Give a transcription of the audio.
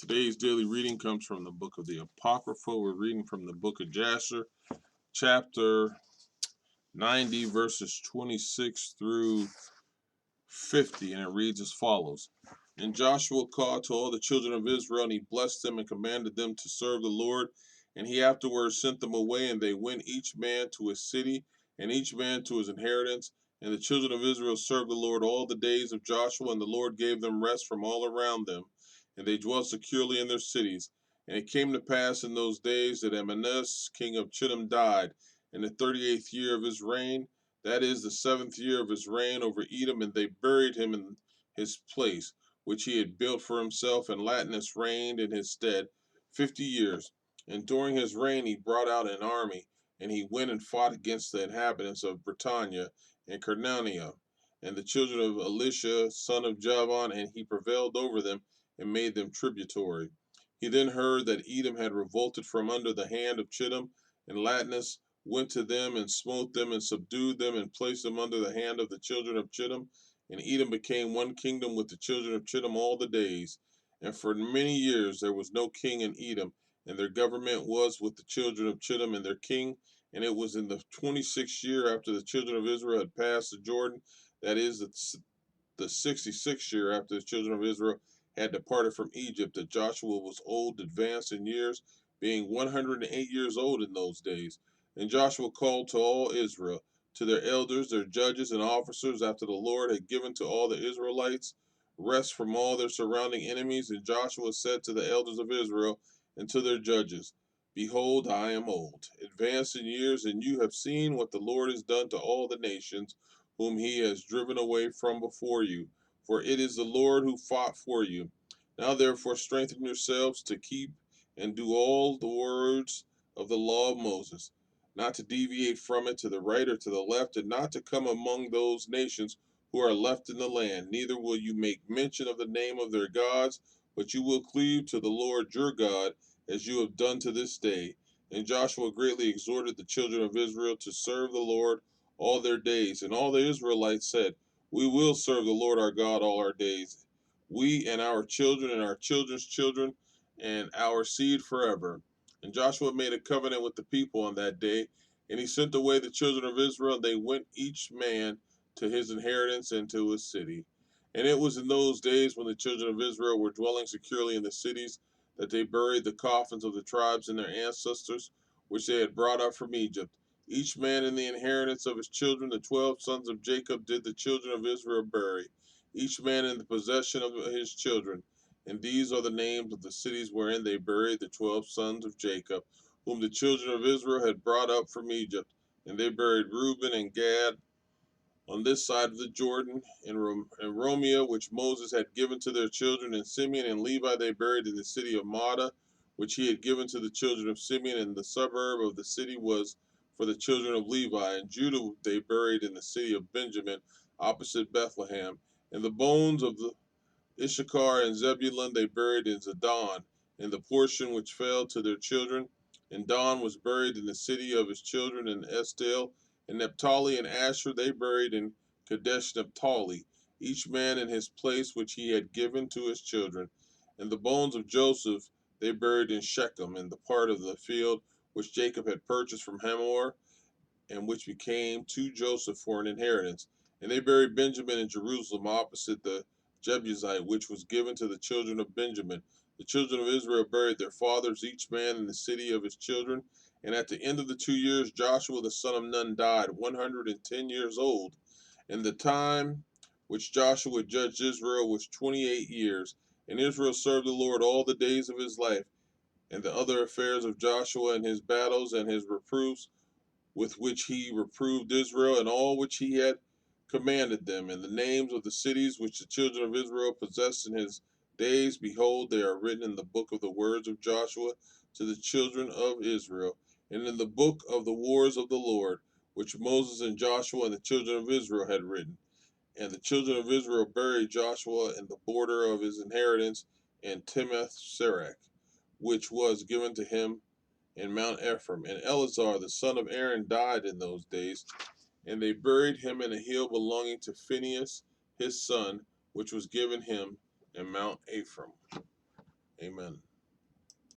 Today's daily reading comes from the book of the Apocrypha. We're reading from the book of Jasher, chapter 90, verses 26 through 50, and it reads as follows. And Joshua called to all the children of Israel, and he blessed them and commanded them to serve the Lord. And he afterwards sent them away, and they went each man to his city, and each man to his inheritance. And the children of Israel served the Lord all the days of Joshua, and the Lord gave them rest from all around them, and they dwelt securely in their cities. And it came to pass in those days that Amanus, king of Chittim, died, in the 38th year of his reign, that is the 7th year of his reign over Edom, and they buried him in his place, which he had built for himself, and Latinus reigned in his stead 50 years. And during his reign he brought out an army, and he went and fought against the inhabitants of Britannia and Carnania, and the children of Elisha, son of Javan, and he prevailed over them, and made them tributary. He then heard that Edom had revolted from under the hand of Chittim, and Latinus went to them and smote them and subdued them and placed them under the hand of the children of Chittim. And Edom became one kingdom with the children of Chittim all the days. And for many years there was no king in Edom, and their government was with the children of Chittim and their king. And it was in the 26th year after the children of Israel had passed the Jordan, that is the 66th year after the children of Israel had departed from Egypt, that Joshua was old, advanced in years, being 108 years old in those days. And Joshua called to all Israel, to their elders, their judges, and officers, after the Lord had given to all the Israelites rest from all their surrounding enemies. And Joshua said to the elders of Israel and to their judges, Behold, I am old, advanced in years, and you have seen what the Lord has done to all the nations whom he has driven away from before you. For it is the Lord who fought for you. Now therefore strengthen yourselves to keep and do all the words of the law of Moses, not to deviate from it to the right or to the left, and not to come among those nations who are left in the land. Neither will you make mention of the name of their gods, but you will cleave to the Lord your God, as you have done to this day. And Joshua greatly exhorted the children of Israel to serve the Lord all their days. And all the Israelites said, We will serve the Lord our God all our days, we and our children and our children's children and our seed forever. And Joshua made a covenant with the people on that day, and he sent away the children of Israel, and they went each man to his inheritance and to his city. And it was in those days when the children of Israel were dwelling securely in the cities that they buried the coffins of the tribes and their ancestors, which they had brought up from Egypt. Each man in the inheritance of his children, the 12 sons of Jacob, did the children of Israel bury, each man in the possession of his children. And these are the names of the cities wherein they buried the 12 sons of Jacob, whom the children of Israel had brought up from Egypt. And they buried Reuben and Gad on this side of the Jordan, and Romeo, which Moses had given to their children, and Simeon and Levi they buried in the city of Mada, which he had given to the children of Simeon, and the suburb of the city was for the children of Levi. And Judah they buried in the city of Benjamin, opposite Bethlehem. And the bones of the Issachar and Zebulun they buried in Zidon, in the portion which fell to their children. And Dan was buried in the city of his children in Estel. And Naphtali and Asher they buried in Kadesh Naphtali, each man in his place which he had given to his children. And the bones of Joseph they buried in Shechem, in the part of the field which Jacob had purchased from Hamor, and which became to Joseph for an inheritance. And they buried Benjamin in Jerusalem opposite the Jebusite, which was given to the children of Benjamin. The children of Israel buried their fathers, each man in the city of his children. And at the end of the 2 years, Joshua the son of Nun died, 110 years old. And the time which Joshua judged Israel was 28 years. And Israel served the Lord all the days of his life. And the other affairs of Joshua and his battles and his reproofs, with which he reproved Israel, and all which he had commanded them, and the names of the cities which the children of Israel possessed in his days, behold, they are written in the book of the words of Joshua to the children of Israel, and in the book of the wars of the Lord, which Moses and Joshua and the children of Israel had written. And the children of Israel buried Joshua in the border of his inheritance in Timnath Serach, which was given to him in Mount Ephraim. And Eleazar the son of Aaron died in those days, and they buried him in a hill belonging to Phinehas his son, which was given him in Mount Ephraim. Amen.